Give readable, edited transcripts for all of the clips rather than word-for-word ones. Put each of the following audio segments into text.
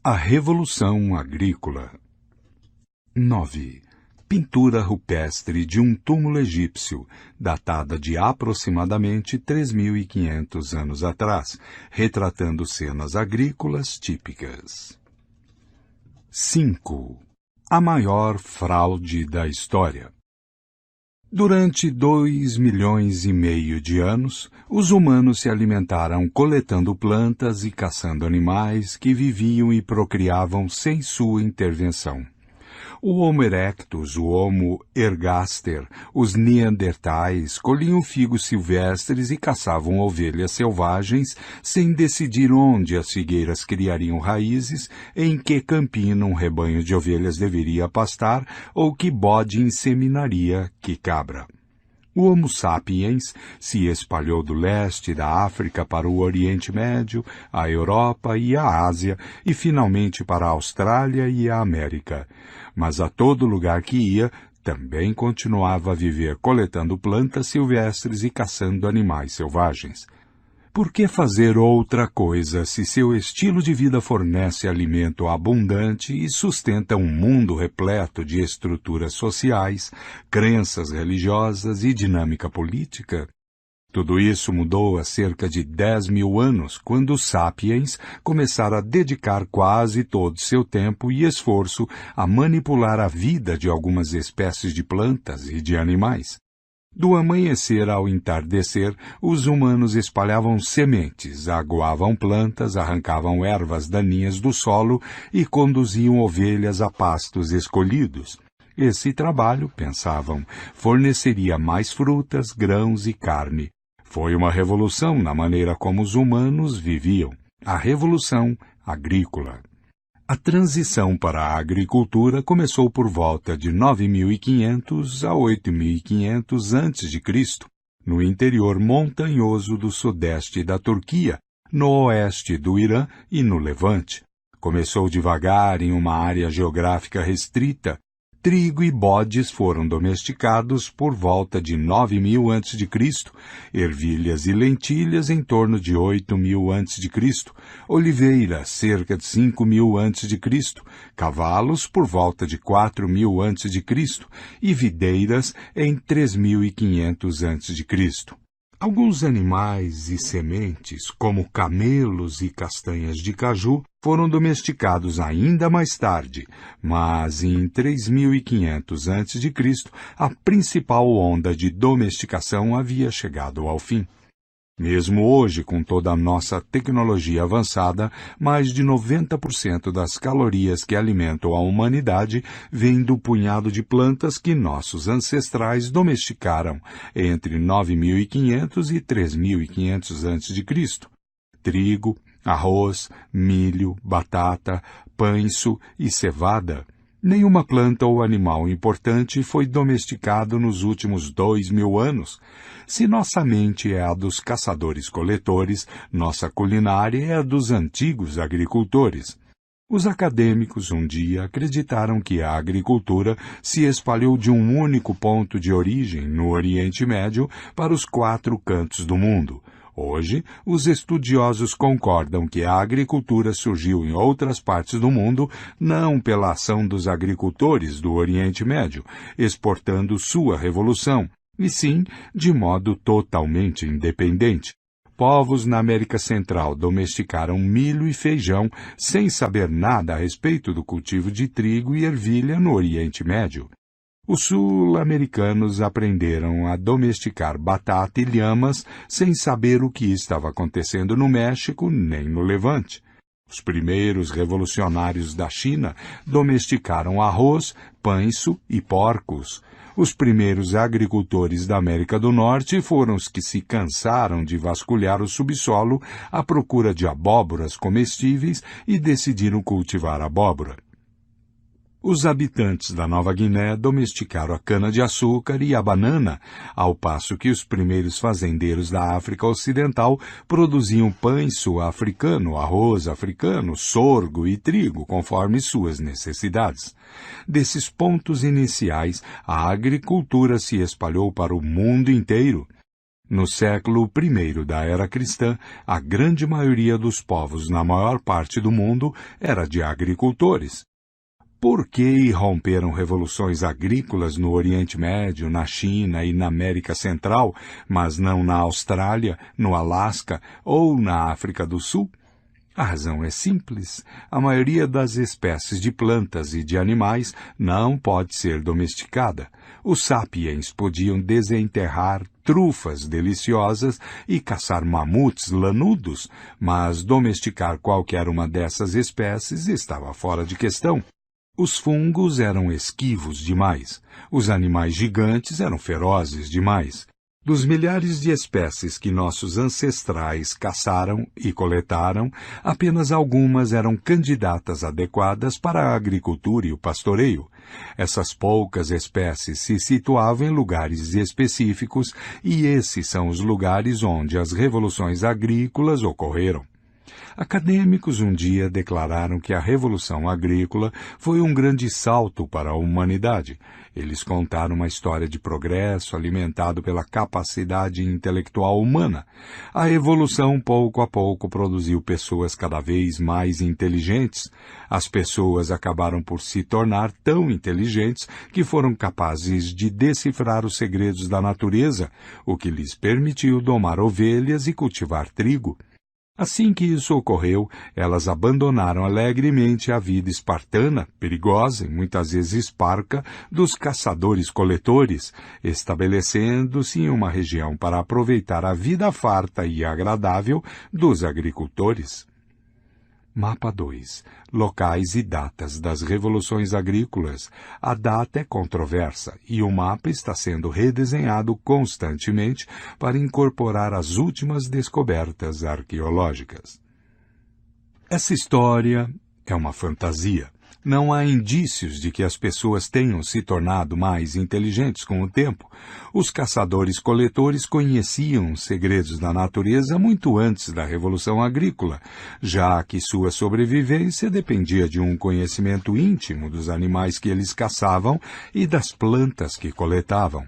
A Revolução Agrícola. 9. Pintura rupestre de um túmulo egípcio, datada de aproximadamente 3.500 anos atrás, retratando cenas agrícolas típicas. 5. A maior fraude da história. Durante 2,5 milhões de anos, os humanos se alimentaram coletando plantas e caçando animais que viviam e procriavam sem sua intervenção. O Homo erectus, o Homo ergaster, os neandertais colhiam figos silvestres e caçavam ovelhas selvagens sem decidir onde as figueiras criariam raízes, em que campina um rebanho de ovelhas deveria pastar ou que bode inseminaria que cabra. O Homo sapiens se espalhou do leste da África para o Oriente Médio, a Europa e a Ásia, e finalmente para a Austrália e a América. Mas a todo lugar que ia, também continuava a viver coletando plantas silvestres e caçando animais selvagens. Por que fazer outra coisa se seu estilo de vida fornece alimento abundante e sustenta um mundo repleto de estruturas sociais, crenças religiosas e dinâmica política? Tudo isso mudou há cerca de 10.000 anos, quando os sapiens começaram a dedicar quase todo seu tempo e esforço a manipular a vida de algumas espécies de plantas e de animais. Do amanhecer ao entardecer, os humanos espalhavam sementes, aguavam plantas, arrancavam ervas daninhas do solo e conduziam ovelhas a pastos escolhidos. Esse trabalho, pensavam, forneceria mais frutas, grãos e carne. Foi uma revolução na maneira como os humanos viviam, a Revolução Agrícola. A transição para a agricultura começou por volta de 9.500 a 8.500 a.C., no interior montanhoso do sudeste da Turquia, no oeste do Irã e no Levante. Começou devagar em uma área geográfica restrita. Trigo e bodes foram domesticados por volta de 9.000 a.C., ervilhas e lentilhas em torno de 8.000 a.C., oliveira cerca de 5.000 a.C., cavalos por volta de 4.000 a.C. e videiras em 3.500 a.C. Alguns animais e sementes, como camelos e castanhas de caju, foram domesticados ainda mais tarde, mas em 3.500 a.C., a principal onda de domesticação havia chegado ao fim. Mesmo hoje, com toda a nossa tecnologia avançada, mais de 90% das calorias que alimentam a humanidade vêm do punhado de plantas que nossos ancestrais domesticaram entre 9.500 e 3.500 a.C. Trigo, arroz, milho, batata, pães e cevada. Nenhuma planta ou animal importante foi domesticado nos últimos 2.000 anos. Se nossa mente é a dos caçadores-coletores, nossa culinária é a dos antigos agricultores. Os acadêmicos um dia acreditaram que a agricultura se espalhou de um único ponto de origem, no Oriente Médio, para os 4 cantos do mundo. Hoje, os estudiosos concordam que a agricultura surgiu em outras partes do mundo não pela ação dos agricultores do Oriente Médio, exportando sua revolução, e sim de modo totalmente independente. Povos na América Central domesticaram milho e feijão sem saber nada a respeito do cultivo de trigo e ervilha no Oriente Médio. Os sul-americanos aprenderam a domesticar batata e lhamas sem saber o que estava acontecendo no México nem no Levante. Os primeiros revolucionários da China domesticaram arroz, pães e porcos. Os primeiros agricultores da América do Norte foram os que se cansaram de vasculhar o subsolo à procura de abóboras comestíveis e decidiram cultivar abóbora. Os habitantes da Nova Guiné domesticaram a cana-de-açúcar e a banana, ao passo que os primeiros fazendeiros da África Ocidental produziam pães africano, arroz africano, sorgo e trigo, conforme suas necessidades. Desses pontos iniciais, a agricultura se espalhou para o mundo inteiro. No século I da era cristã, a grande maioria dos povos na maior parte do mundo era de agricultores. Por que irromperam revoluções agrícolas no Oriente Médio, na China e na América Central, mas não na Austrália, no Alasca ou na África do Sul? A razão é simples. A maioria das espécies de plantas e de animais não pode ser domesticada. Os sapiens podiam desenterrar trufas deliciosas e caçar mamutes lanudos, mas domesticar qualquer uma dessas espécies estava fora de questão. Os fungos eram esquivos demais. Os animais gigantes eram ferozes demais. Dos milhares de espécies que nossos ancestrais caçaram e coletaram, apenas algumas eram candidatas adequadas para a agricultura e o pastoreio. Essas poucas espécies se situavam em lugares específicos e esses são os lugares onde as revoluções agrícolas ocorreram. Acadêmicos um dia declararam que a Revolução Agrícola foi um grande salto para a humanidade. Eles contaram uma história de progresso alimentado pela capacidade intelectual humana. A evolução, pouco a pouco, produziu pessoas cada vez mais inteligentes. As pessoas acabaram por se tornar tão inteligentes que foram capazes de decifrar os segredos da natureza, o que lhes permitiu domar ovelhas e cultivar trigo. Assim que isso ocorreu, elas abandonaram alegremente a vida espartana, perigosa e muitas vezes parca, dos caçadores-coletores, estabelecendo-se em uma região para aproveitar a vida farta e agradável dos agricultores. Mapa 2. Locais e datas das revoluções agrícolas. A data é controversa e o mapa está sendo redesenhado constantemente para incorporar as últimas descobertas arqueológicas. Essa história é uma fantasia. Não há indícios de que as pessoas tenham se tornado mais inteligentes com o tempo. Os caçadores-coletores conheciam os segredos da natureza muito antes da Revolução Agrícola, já que sua sobrevivência dependia de um conhecimento íntimo dos animais que eles caçavam e das plantas que coletavam.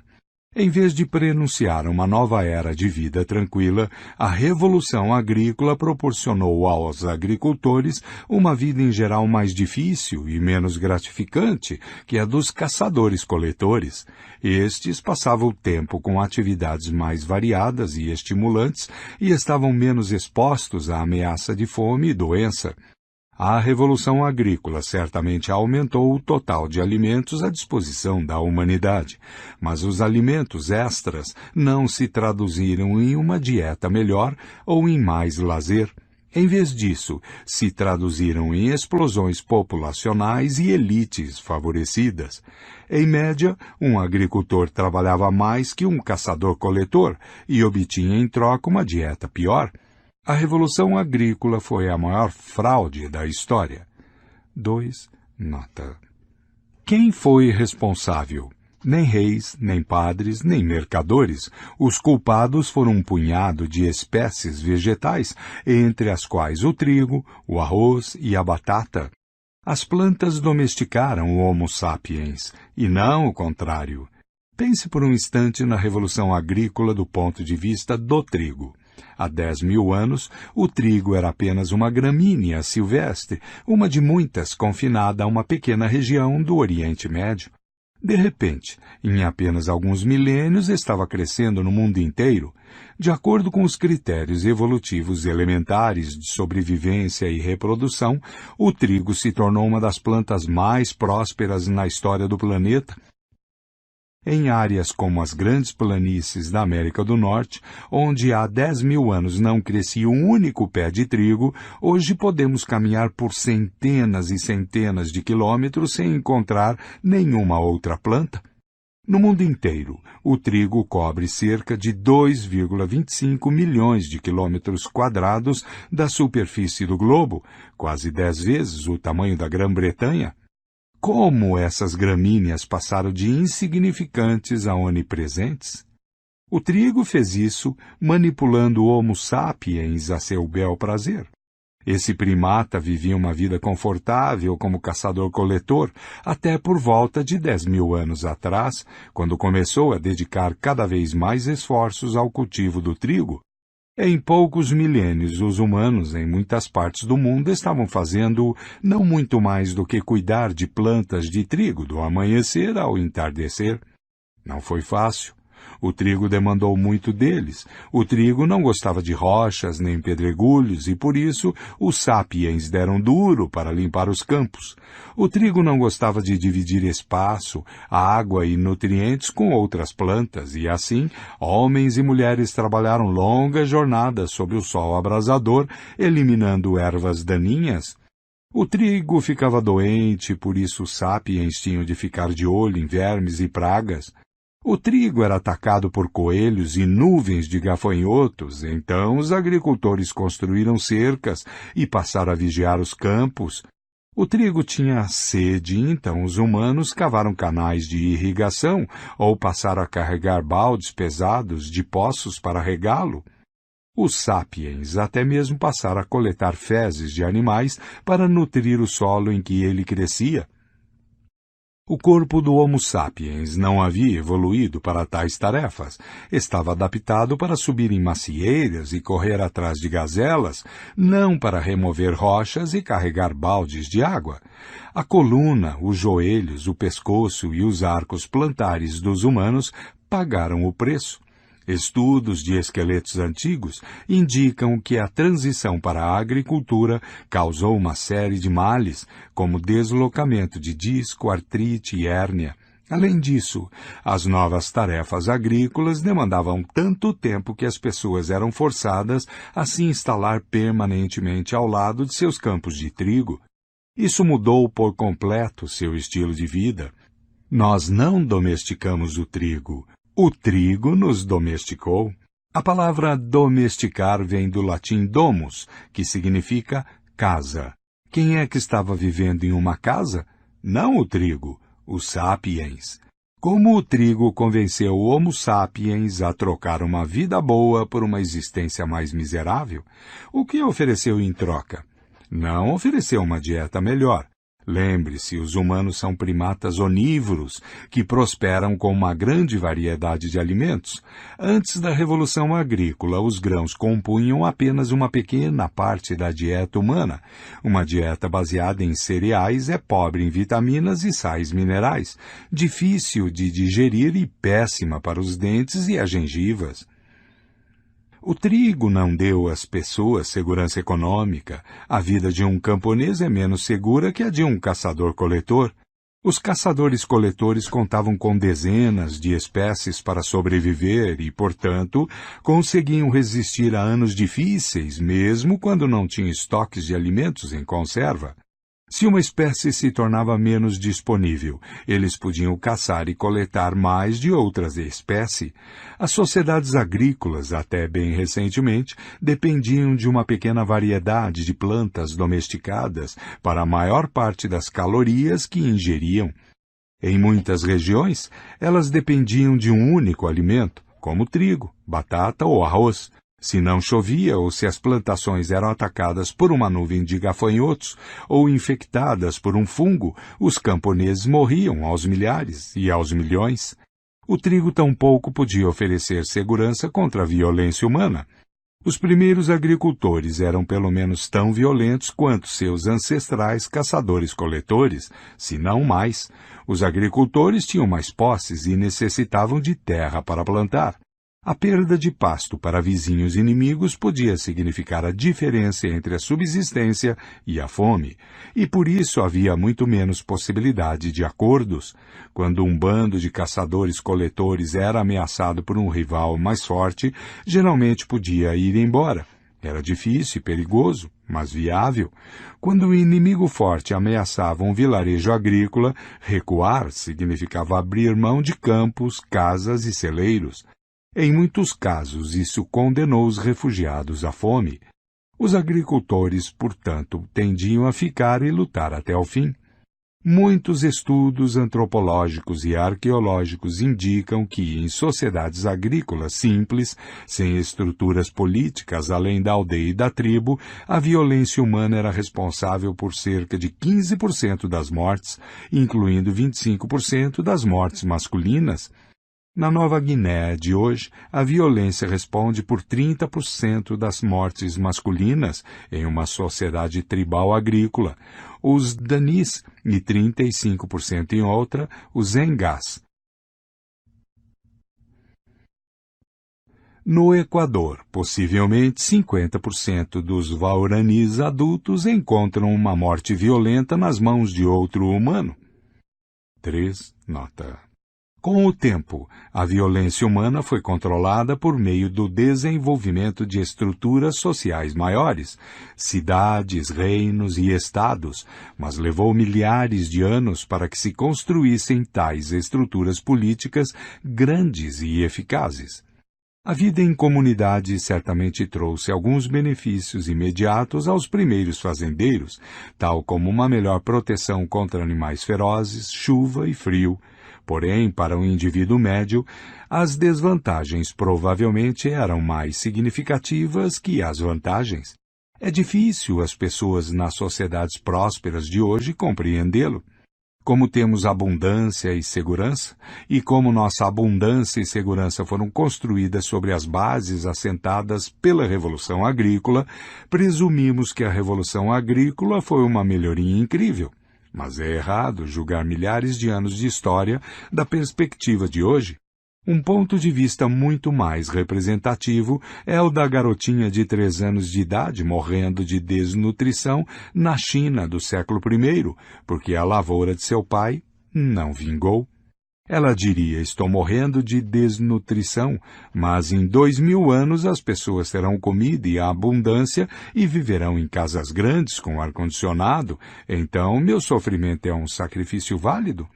Em vez de prenunciar uma nova era de vida tranquila, a Revolução Agrícola proporcionou aos agricultores uma vida em geral mais difícil e menos gratificante que a dos caçadores-coletores. Estes passavam o tempo com atividades mais variadas e estimulantes e estavam menos expostos à ameaça de fome e doença. A Revolução Agrícola certamente aumentou o total de alimentos à disposição da humanidade, mas os alimentos extras não se traduziram em uma dieta melhor ou em mais lazer. Em vez disso, se traduziram em explosões populacionais e elites favorecidas. Em média, um agricultor trabalhava mais que um caçador-coletor e obtinha em troca uma dieta pior. A Revolução Agrícola foi a maior fraude da história. 2. Nota. Quem foi responsável? Nem reis, nem padres, nem mercadores. Os culpados foram um punhado de espécies vegetais, entre as quais o trigo, o arroz e a batata. As plantas domesticaram o Homo sapiens, e não o contrário. Pense por um instante na Revolução Agrícola do ponto de vista do trigo. Há 10.000 anos, o trigo era apenas uma gramínea silvestre, uma de muitas confinada a uma pequena região do Oriente Médio. De repente, em apenas alguns milênios, estava crescendo no mundo inteiro. De acordo com os critérios evolutivos elementares de sobrevivência e reprodução, o trigo se tornou uma das plantas mais prósperas na história do planeta. Em áreas como as grandes planícies da América do Norte, onde há 10.000 anos não crescia um único pé de trigo, hoje podemos caminhar por centenas e centenas de quilômetros sem encontrar nenhuma outra planta. No mundo inteiro, o trigo cobre cerca de 2,25 milhões de quilômetros quadrados da superfície do globo, quase 10 vezes o tamanho da Grã-Bretanha. Como essas gramíneas passaram de insignificantes a onipresentes? O trigo fez isso manipulando o Homo sapiens a seu bel prazer. Esse primata vivia uma vida confortável como caçador-coletor até por volta de 10.000 anos atrás, quando começou a dedicar cada vez mais esforços ao cultivo do trigo. Em poucos milênios, os humanos em muitas partes do mundo estavam fazendo não muito mais do que cuidar de plantas de trigo do amanhecer ao entardecer. Não foi fácil. O trigo demandou muito deles. O trigo não gostava de rochas nem pedregulhos e, por isso, os sapiens deram duro para limpar os campos. O trigo não gostava de dividir espaço, água e nutrientes com outras plantas e, assim, homens e mulheres trabalharam longas jornadas sob o sol abrasador, eliminando ervas daninhas. O trigo ficava doente, por isso os sapiens tinham de ficar de olho em vermes e pragas. O trigo era atacado por coelhos e nuvens de gafanhotos, então os agricultores construíram cercas e passaram a vigiar os campos. O trigo tinha sede, então os humanos cavaram canais de irrigação ou passaram a carregar baldes pesados de poços para regá-lo. Os sapiens até mesmo passaram a coletar fezes de animais para nutrir o solo em que ele crescia. O corpo do Homo sapiens não havia evoluído para tais tarefas. Estava adaptado para subir em macieiras e correr atrás de gazelas, não para remover rochas e carregar baldes de água. A coluna, os joelhos, o pescoço e os arcos plantares dos humanos pagaram o preço. Estudos de esqueletos antigos indicam que a transição para a agricultura causou uma série de males, como deslocamento de disco, artrite e hérnia. Além disso, as novas tarefas agrícolas demandavam tanto tempo que as pessoas eram forçadas a se instalar permanentemente ao lado de seus campos de trigo. Isso mudou por completo seu estilo de vida. Nós não domesticamos o trigo. O trigo nos domesticou. A palavra domesticar vem do latim domus, que significa casa. Quem é que estava vivendo em uma casa? Não o trigo, os sapiens. Como o trigo convenceu o Homo sapiens a trocar uma vida boa por uma existência mais miserável? O que ofereceu em troca? Não ofereceu uma dieta melhor. Lembre-se, os humanos são primatas onívoros, que prosperam com uma grande variedade de alimentos. Antes da Revolução Agrícola, os grãos compunham apenas uma pequena parte da dieta humana. Uma dieta baseada em cereais é pobre em vitaminas e sais minerais, difícil de digerir e péssima para os dentes e as gengivas. O trigo não deu às pessoas segurança econômica. A vida de um camponês é menos segura que a de um caçador-coletor. Os caçadores-coletores contavam com dezenas de espécies para sobreviver e, portanto, conseguiam resistir a anos difíceis, mesmo quando não tinham estoques de alimentos em conserva. Se uma espécie se tornava menos disponível, eles podiam caçar e coletar mais de outras espécies. As sociedades agrícolas, até bem recentemente, dependiam de uma pequena variedade de plantas domesticadas para a maior parte das calorias que ingeriam. Em muitas regiões, elas dependiam de um único alimento, como trigo, batata ou arroz. Se não chovia ou se as plantações eram atacadas por uma nuvem de gafanhotos ou infectadas por um fungo, os camponeses morriam aos milhares e aos milhões. O trigo tampouco podia oferecer segurança contra a violência humana. Os primeiros agricultores eram pelo menos tão violentos quanto seus ancestrais caçadores-coletores, se não mais. Os agricultores tinham mais posses e necessitavam de terra para plantar. A perda de pasto para vizinhos inimigos podia significar a diferença entre a subsistência e a fome, e por isso havia muito menos possibilidade de acordos. Quando um bando de caçadores-coletores era ameaçado por um rival mais forte, geralmente podia ir embora. Era difícil e perigoso, mas viável. Quando o inimigo forte ameaçava um vilarejo agrícola, recuar significava abrir mão de campos, casas e celeiros. Em muitos casos, isso condenou os refugiados à fome. Os agricultores, portanto, tendiam a ficar e lutar até o fim. Muitos estudos antropológicos e arqueológicos indicam que, em sociedades agrícolas simples, sem estruturas políticas além da aldeia e da tribo, a violência humana era responsável por cerca de 15% das mortes, incluindo 25% das mortes masculinas. Na Nova Guiné de hoje, a violência responde por 30% das mortes masculinas em uma sociedade tribal agrícola, os Danis, e 35% em outra, os Engás. No Equador, possivelmente 50% dos Waoranis adultos encontram uma morte violenta nas mãos de outro humano. 3. Nota. Com o tempo, a violência humana foi controlada por meio do desenvolvimento de estruturas sociais maiores, cidades, reinos e estados, mas levou milhares de anos para que se construíssem tais estruturas políticas grandes e eficazes. A vida em comunidade certamente trouxe alguns benefícios imediatos aos primeiros fazendeiros, tal como uma melhor proteção contra animais ferozes, chuva e frio. Porém, para o indivíduo médio, as desvantagens provavelmente eram mais significativas que as vantagens. É difícil as pessoas nas sociedades prósperas de hoje compreendê-lo. Como temos abundância e segurança, e como nossa abundância e segurança foram construídas sobre as bases assentadas pela Revolução Agrícola, presumimos que a Revolução Agrícola foi uma melhoria incrível. Mas é errado julgar milhares de anos de história da perspectiva de hoje. Um ponto de vista muito mais representativo é o da garotinha de 3 anos de idade morrendo de desnutrição na China do século I, porque a lavoura de seu pai não vingou. Ela diria, estou morrendo de desnutrição, mas em 2000 anos as pessoas terão comida e abundância e viverão em casas grandes com ar-condicionado, então meu sofrimento é um sacrifício válido?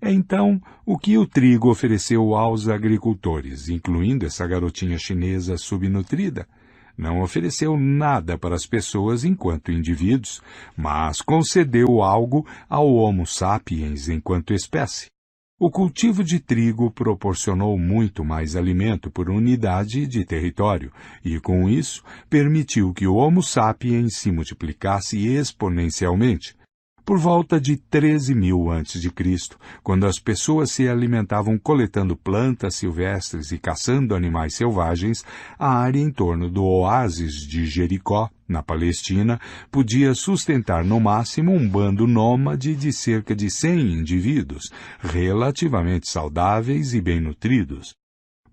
Então, o que o trigo ofereceu aos agricultores, incluindo essa garotinha chinesa subnutrida? Não ofereceu nada para as pessoas enquanto indivíduos, mas concedeu algo ao Homo sapiens enquanto espécie. O cultivo de trigo proporcionou muito mais alimento por unidade de território e, com isso, permitiu que o Homo sapiens se multiplicasse exponencialmente. Por volta de 13.000 a.C., quando as pessoas se alimentavam coletando plantas silvestres e caçando animais selvagens, a área em torno do oásis de Jericó, na Palestina, podia sustentar no máximo um bando nômade de cerca de 100 indivíduos, relativamente saudáveis e bem nutridos.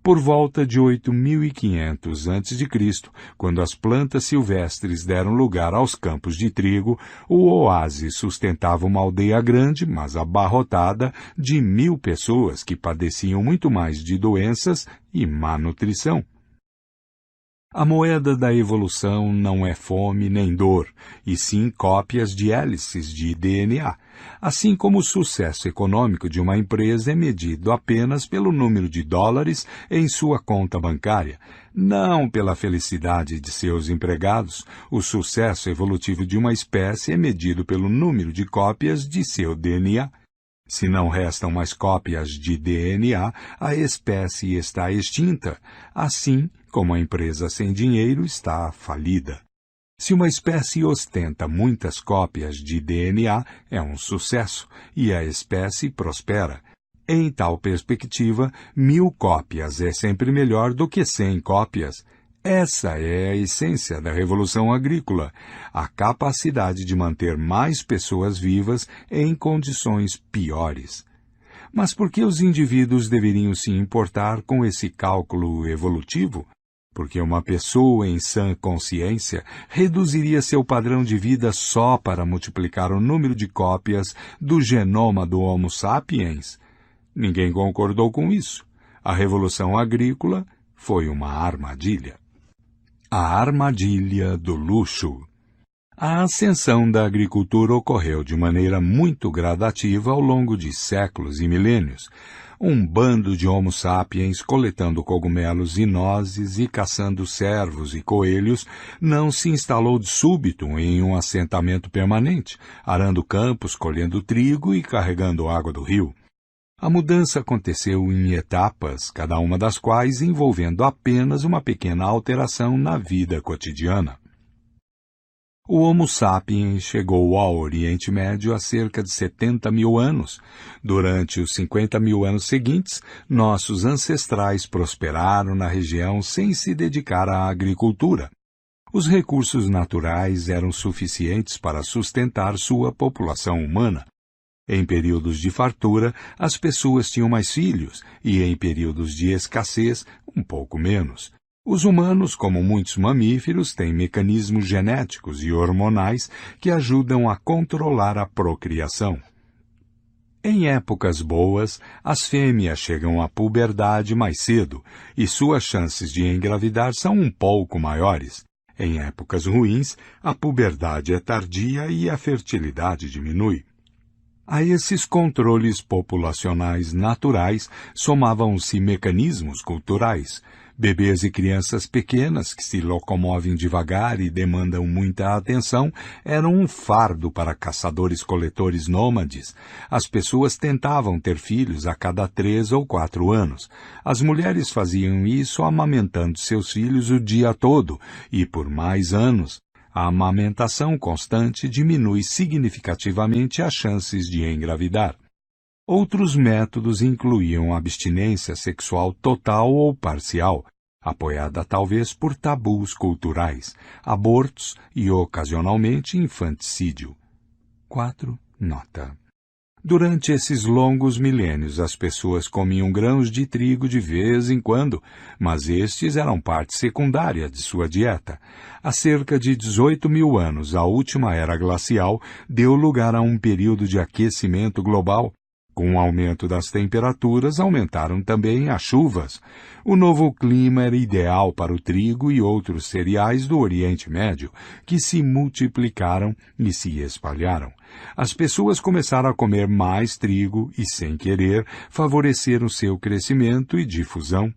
Por volta de 8.500 a.C., quando as plantas silvestres deram lugar aos campos de trigo, o oásis sustentava uma aldeia grande, mas abarrotada, de 1.000 pessoas que padeciam muito mais de doenças e má nutrição. A moeda da evolução não é fome nem dor, e sim cópias de hélices de DNA, assim como o sucesso econômico de uma empresa é medido apenas pelo número de dólares em sua conta bancária, não pela felicidade de seus empregados. O sucesso evolutivo de uma espécie é medido pelo número de cópias de seu DNA. Se não restam mais cópias de DNA, a espécie está extinta, assim como a empresa sem dinheiro está falida. Se uma espécie ostenta muitas cópias de DNA, é um sucesso, e a espécie prospera. Em tal perspectiva, 1.000 cópias é sempre melhor do que 100 cópias. Essa é a essência da Revolução Agrícola, a capacidade de manter mais pessoas vivas em condições piores. Mas por que os indivíduos deveriam se importar com esse cálculo evolutivo? Porque uma pessoa em sã consciência reduziria seu padrão de vida só para multiplicar o número de cópias do genoma do Homo sapiens? Ninguém concordou com isso. A Revolução Agrícola foi uma armadilha. A armadilha do luxo. A ascensão da agricultura ocorreu de maneira muito gradativa ao longo de séculos e milênios. Um bando de Homo sapiens coletando cogumelos e nozes e caçando cervos e coelhos não se instalou de súbito em um assentamento permanente, arando campos, colhendo trigo e carregando água do rio. A mudança aconteceu em etapas, cada uma das quais envolvendo apenas uma pequena alteração na vida cotidiana. O Homo sapiens chegou ao Oriente Médio há cerca de 70 mil anos. Durante os 50 mil anos seguintes, nossos ancestrais prosperaram na região sem se dedicar à agricultura. Os recursos naturais eram suficientes para sustentar sua população humana. Em períodos de fartura, as pessoas tinham mais filhos e, em períodos de escassez, um pouco menos. Os humanos, como muitos mamíferos, têm mecanismos genéticos e hormonais que ajudam a controlar a procriação. Em épocas boas, as fêmeas chegam à puberdade mais cedo e suas chances de engravidar são um pouco maiores. Em épocas ruins, a puberdade é tardia e a fertilidade diminui. A esses controles populacionais naturais somavam-se mecanismos culturais. Bebês e crianças pequenas que se locomovem devagar e demandam muita atenção eram um fardo para caçadores-coletores nômades. As pessoas tentavam ter filhos a cada 3 ou 4 anos. As mulheres faziam isso amamentando seus filhos o dia todo e por mais anos. A amamentação constante diminui significativamente as chances de engravidar. Outros métodos incluíam abstinência sexual total ou parcial, apoiada talvez por tabus culturais, abortos e, ocasionalmente, infanticídio. 4. Nota. Durante esses longos milênios, as pessoas comiam grãos de trigo de vez em quando, mas estes eram parte secundária de sua dieta. Há cerca de 18 mil anos, a última era glacial deu lugar a um período de aquecimento global. Com o aumento das temperaturas, aumentaram também as chuvas. O novo clima era ideal para o trigo e outros cereais do Oriente Médio, que se multiplicaram e se espalharam. As pessoas começaram a comer mais trigo e, sem querer, favoreceram seu crescimento e difusão.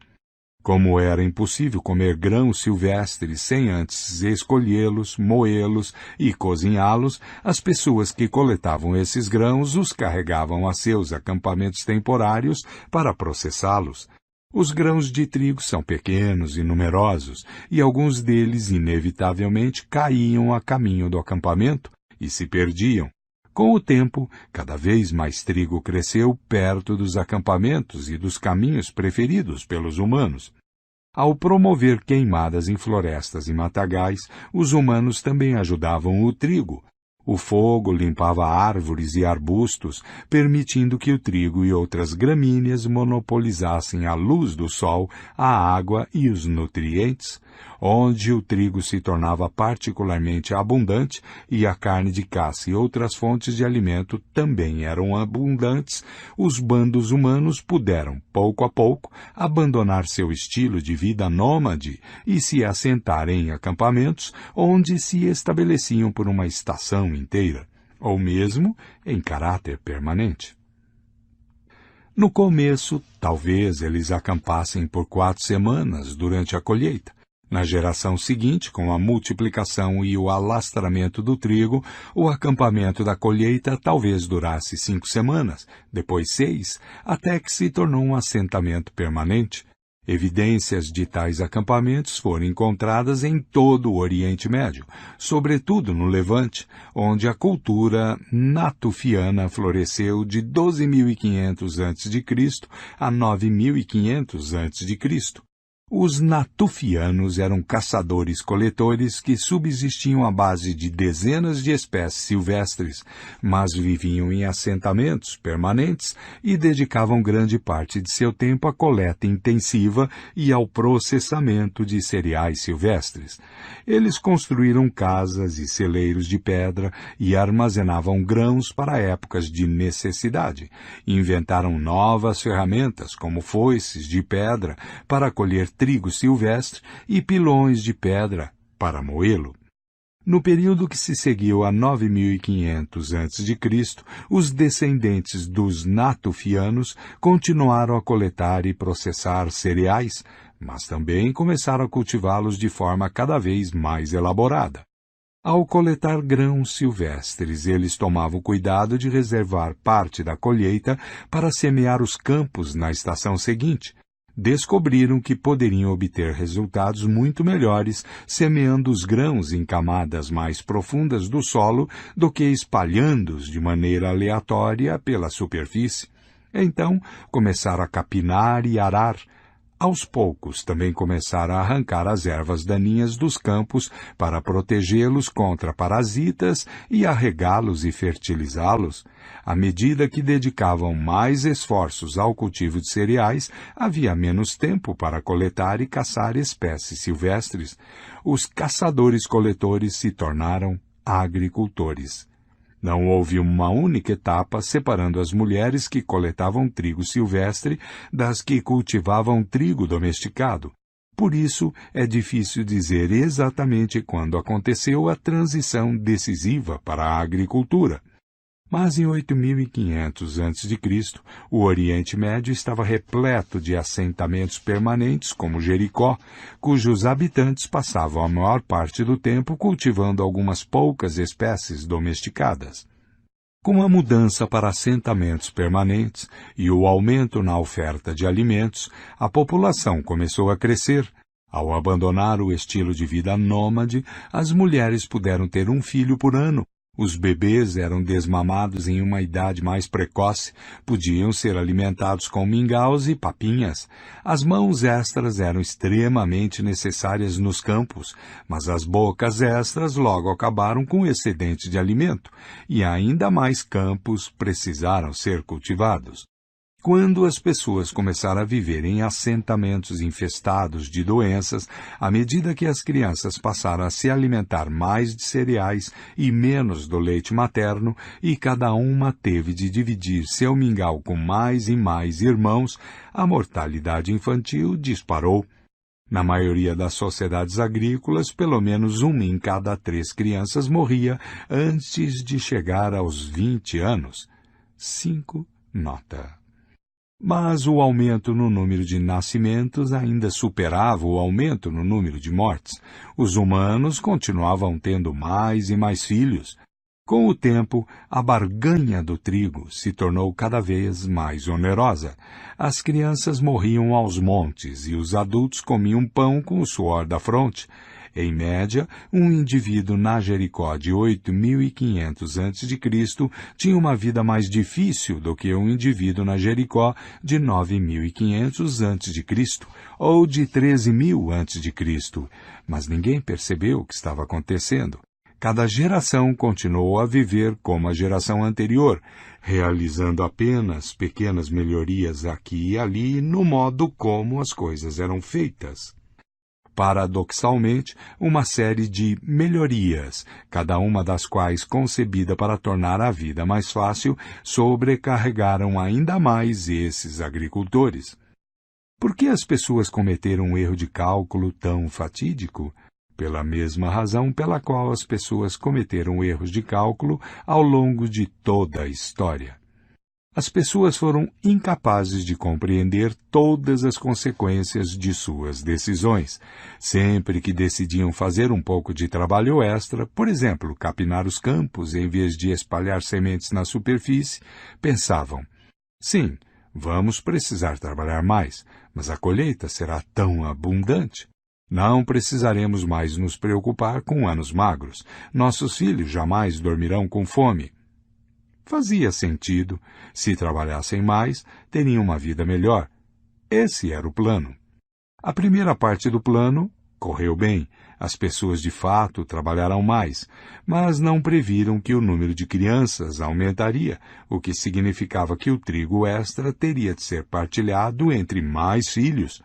Como era impossível comer grãos silvestres sem antes escolhê-los, moê-los e cozinhá-los, as pessoas que coletavam esses grãos os carregavam a seus acampamentos temporários para processá-los. Os grãos de trigo são pequenos e numerosos, e alguns deles inevitavelmente caíam a caminho do acampamento e se perdiam. Com o tempo, cada vez mais trigo cresceu perto dos acampamentos e dos caminhos preferidos pelos humanos. Ao promover queimadas em florestas e matagais, os humanos também ajudavam o trigo. O fogo limpava árvores e arbustos, permitindo que o trigo e outras gramíneas monopolizassem a luz do sol, a água e os nutrientes. Onde o trigo se tornava particularmente abundante e a carne de caça e outras fontes de alimento também eram abundantes, os bandos humanos puderam, pouco a pouco, abandonar seu estilo de vida nômade e se assentar em acampamentos onde se estabeleciam por uma estação inteira, ou mesmo em caráter permanente. No começo, talvez eles acampassem por 4 semanas durante a colheita. Na geração seguinte, com a multiplicação e o alastramento do trigo, o acampamento da colheita talvez durasse 5 semanas, depois 6, até que se tornou um assentamento permanente. Evidências de tais acampamentos foram encontradas em todo o Oriente Médio, sobretudo no Levante, onde a cultura natufiana floresceu de 12.500 a.C. a 9.500 a.C. Os natufianos eram caçadores-coletores que subsistiam à base de dezenas de espécies silvestres, mas viviam em assentamentos permanentes e dedicavam grande parte de seu tempo à coleta intensiva e ao processamento de cereais silvestres. Eles construíram casas e celeiros de pedra e armazenavam grãos para épocas de necessidade. Inventaram novas ferramentas, como foices de pedra, para colher trigo silvestre e pilões de pedra para moê-lo. No período que se seguiu a 9500 a.C., os descendentes dos natufianos continuaram a coletar e processar cereais, mas também começaram a cultivá-los de forma cada vez mais elaborada. Ao coletar grãos silvestres, eles tomavam cuidado de reservar parte da colheita para semear os campos na estação seguinte. Descobriram que poderiam obter resultados muito melhores semeando os grãos em camadas mais profundas do solo do que espalhando-os de maneira aleatória pela superfície. Então, começaram a capinar e arar. Aos poucos, também começaram a arrancar as ervas daninhas dos campos para protegê-los contra parasitas e a regá-los e fertilizá-los. À medida que dedicavam mais esforços ao cultivo de cereais, havia menos tempo para coletar e caçar espécies silvestres. Os caçadores-coletores se tornaram agricultores. Não houve uma única etapa separando as mulheres que coletavam trigo silvestre das que cultivavam trigo domesticado. Por isso, é difícil dizer exatamente quando aconteceu a transição decisiva para a agricultura. Mas em 8500 a.C., o Oriente Médio estava repleto de assentamentos permanentes como Jericó, cujos habitantes passavam a maior parte do tempo cultivando algumas poucas espécies domesticadas. Com a mudança para assentamentos permanentes e o aumento na oferta de alimentos, a população começou a crescer. Ao abandonar o estilo de vida nômade, as mulheres puderam ter um filho por ano. Os bebês eram desmamados em uma idade mais precoce, podiam ser alimentados com mingaus e papinhas. As mãos extras eram extremamente necessárias nos campos, mas as bocas extras logo acabaram com o excedente de alimento, e ainda mais campos precisaram ser cultivados. Quando as pessoas começaram a viver em assentamentos infestados de doenças, à medida que as crianças passaram a se alimentar mais de cereais e menos do leite materno, e cada uma teve de dividir seu mingau com mais e mais irmãos, a mortalidade infantil disparou. Na maioria das sociedades agrícolas, pelo menos uma em cada 3 crianças morria antes de chegar aos 20 anos. 5 nota. Mas o aumento no número de nascimentos ainda superava o aumento no número de mortes. Os humanos continuavam tendo mais e mais filhos. Com o tempo, a barganha do trigo se tornou cada vez mais onerosa. As crianças morriam aos montes e os adultos comiam pão com o suor da fronte. Em média, um indivíduo na Jericó de 8500 a.C. tinha uma vida mais difícil do que um indivíduo na Jericó de 9500 a.C. ou de 13.000 a.C., mas ninguém percebeu o que estava acontecendo. Cada geração continuou a viver como a geração anterior, realizando apenas pequenas melhorias aqui e ali no modo como as coisas eram feitas. Paradoxalmente, uma série de melhorias, cada uma das quais concebida para tornar a vida mais fácil, sobrecarregaram ainda mais esses agricultores. Por que as pessoas cometeram um erro de cálculo tão fatídico? Pela mesma razão pela qual as pessoas cometeram erros de cálculo ao longo de toda a história. As pessoas foram incapazes de compreender todas as consequências de suas decisões. Sempre que decidiam fazer um pouco de trabalho extra, por exemplo, capinar os campos em vez de espalhar sementes na superfície, pensavam: sim, vamos precisar trabalhar mais, mas a colheita será tão abundante. Não precisaremos mais nos preocupar com anos magros. Nossos filhos jamais dormirão com fome. Fazia sentido. Se trabalhassem mais, teriam uma vida melhor. Esse era o plano. A primeira parte do plano correu bem. As pessoas de fato trabalharam mais, mas não previram que o número de crianças aumentaria, o que significava que o trigo extra teria de ser partilhado entre mais filhos.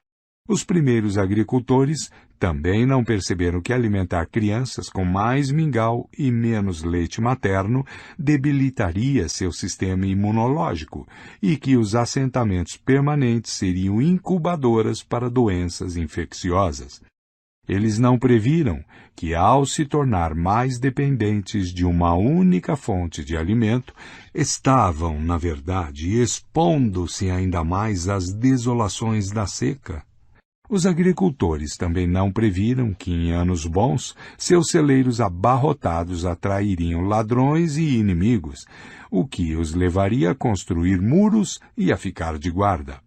Os primeiros agricultores também não perceberam que alimentar crianças com mais mingau e menos leite materno debilitaria seu sistema imunológico e que os assentamentos permanentes seriam incubadoras para doenças infecciosas. Eles não previram que, ao se tornar mais dependentes de uma única fonte de alimento, estavam, na verdade, expondo-se ainda mais às desolações da seca. Os agricultores também não previram que, em anos bons, seus celeiros abarrotados atrairiam ladrões e inimigos, o que os levaria a construir muros e a ficar de guarda.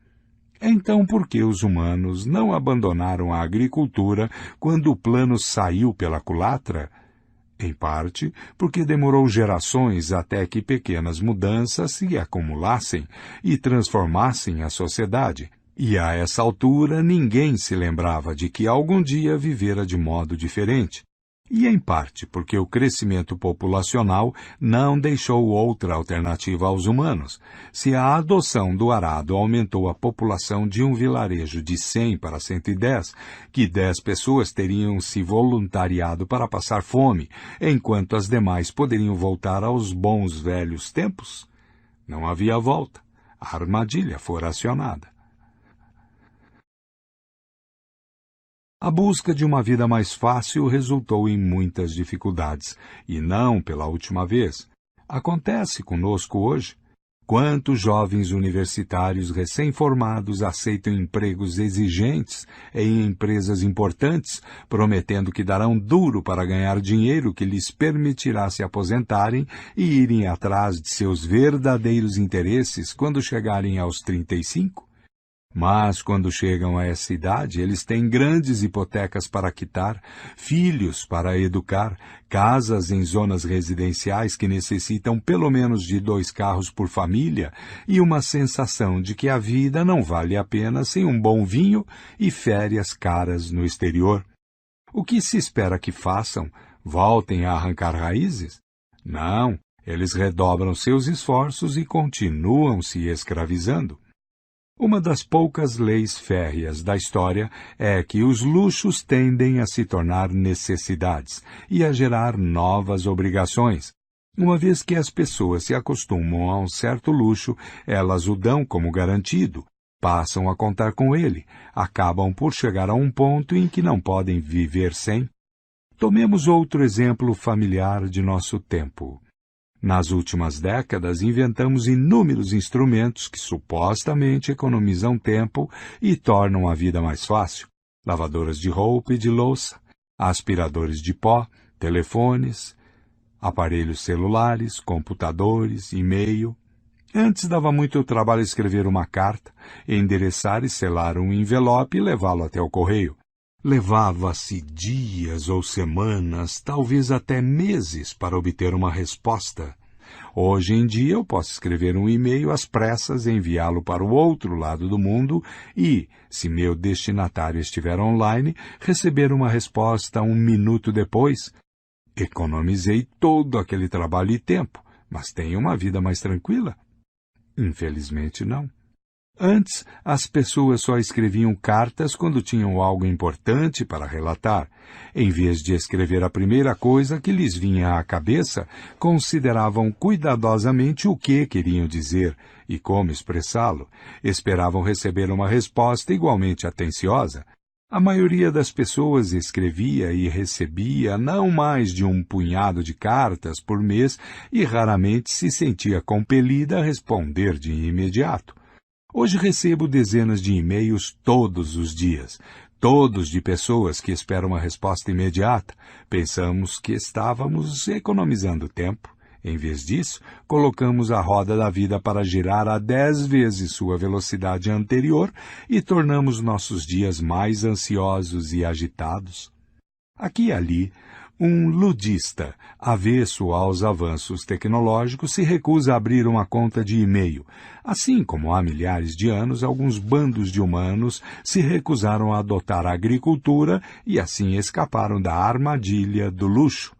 Então, por que os humanos não abandonaram a agricultura quando o plano saiu pela culatra? Em parte, porque demorou gerações até que pequenas mudanças se acumulassem e transformassem a sociedade. E a essa altura ninguém se lembrava de que algum dia vivera de modo diferente. E em parte porque o crescimento populacional não deixou outra alternativa aos humanos. Se a adoção do arado aumentou a população de um vilarejo de 100 para 110, que 10 pessoas teriam se voluntariado para passar fome, enquanto as demais poderiam voltar aos bons velhos tempos? Não havia volta. A armadilha fora acionada. A busca de uma vida mais fácil resultou em muitas dificuldades, e não pela última vez. Acontece conosco hoje. Quantos jovens universitários recém-formados aceitam empregos exigentes em empresas importantes, prometendo que darão duro para ganhar dinheiro que lhes permitirá se aposentarem e irem atrás de seus verdadeiros interesses quando chegarem aos 35? Mas, quando chegam a essa idade, eles têm grandes hipotecas para quitar, filhos para educar, casas em zonas residenciais que necessitam pelo menos de 2 carros por família e uma sensação de que a vida não vale a pena sem um bom vinho e férias caras no exterior. O que se espera que façam? Voltem a arrancar raízes? Não, eles redobram seus esforços e continuam se escravizando. Uma das poucas leis férreas da história é que os luxos tendem a se tornar necessidades e a gerar novas obrigações. Uma vez que as pessoas se acostumam a um certo luxo, elas o dão como garantido, passam a contar com ele, acabam por chegar a um ponto em que não podem viver sem. Tomemos outro exemplo familiar de nosso tempo. Nas últimas décadas, inventamos inúmeros instrumentos que supostamente economizam tempo e tornam a vida mais fácil. Lavadoras de roupa e de louça, aspiradores de pó, telefones, aparelhos celulares, computadores, e-mail. Antes dava muito trabalho escrever uma carta, endereçar e selar um envelope e levá-lo até o correio. Levava-se dias ou semanas, talvez até meses, para obter uma resposta. Hoje em dia eu posso escrever um e-mail às pressas e enviá-lo para o outro lado do mundo e, se meu destinatário estiver online, receber uma resposta 1 minuto depois. Economizei todo aquele trabalho e tempo, mas tenho uma vida mais tranquila? Infelizmente não. Antes, as pessoas só escreviam cartas quando tinham algo importante para relatar. Em vez de escrever a primeira coisa que lhes vinha à cabeça, consideravam cuidadosamente o que queriam dizer e como expressá-lo. Esperavam receber uma resposta igualmente atenciosa. A maioria das pessoas escrevia e recebia não mais de um punhado de cartas por mês e raramente se sentia compelida a responder de imediato. Hoje recebo dezenas de e-mails todos os dias, todos de pessoas que esperam uma resposta imediata. Pensamos que estávamos economizando tempo. Em vez disso, colocamos a roda da vida para girar a 10 vezes sua velocidade anterior e tornamos nossos dias mais ansiosos e agitados. Aqui e ali, um ludista, avesso aos avanços tecnológicos, se recusa a abrir uma conta de e-mail. Assim como há milhares de anos, alguns bandos de humanos se recusaram a adotar a agricultura e assim escaparam da armadilha do luxo.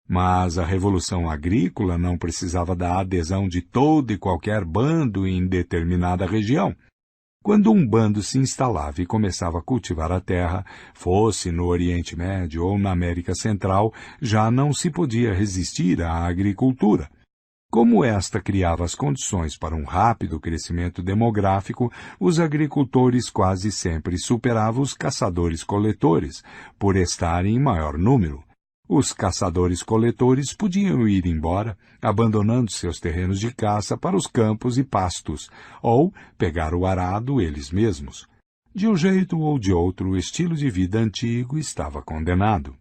Mas a revolução agrícola não precisava da adesão de todo e qualquer bando em determinada região. Quando um bando se instalava e começava a cultivar a terra, fosse no Oriente Médio ou na América Central, já não se podia resistir à agricultura. Como esta criava as condições para um rápido crescimento demográfico, os agricultores quase sempre superavam os caçadores-coletores, por estarem em maior número. Os caçadores-coletores podiam ir embora, abandonando seus terrenos de caça para os campos e pastos, ou pegar o arado eles mesmos. De um jeito ou de outro, o estilo de vida antigo estava condenado.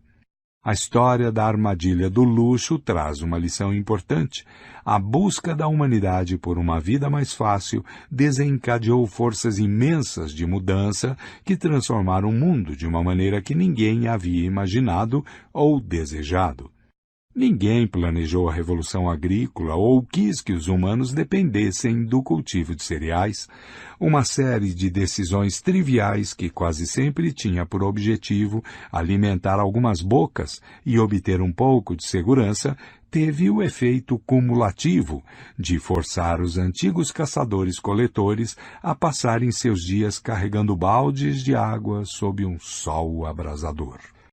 A história da armadilha do luxo traz uma lição importante. A busca da humanidade por uma vida mais fácil desencadeou forças imensas de mudança que transformaram o mundo de uma maneira que ninguém havia imaginado ou desejado. Ninguém planejou a revolução agrícola ou quis que os humanos dependessem do cultivo de cereais. Uma série de decisões triviais que quase sempre tinha por objetivo alimentar algumas bocas e obter um pouco de segurança teve o efeito cumulativo de forçar os antigos caçadores-coletores a passarem seus dias carregando baldes de água sob um sol abrasador.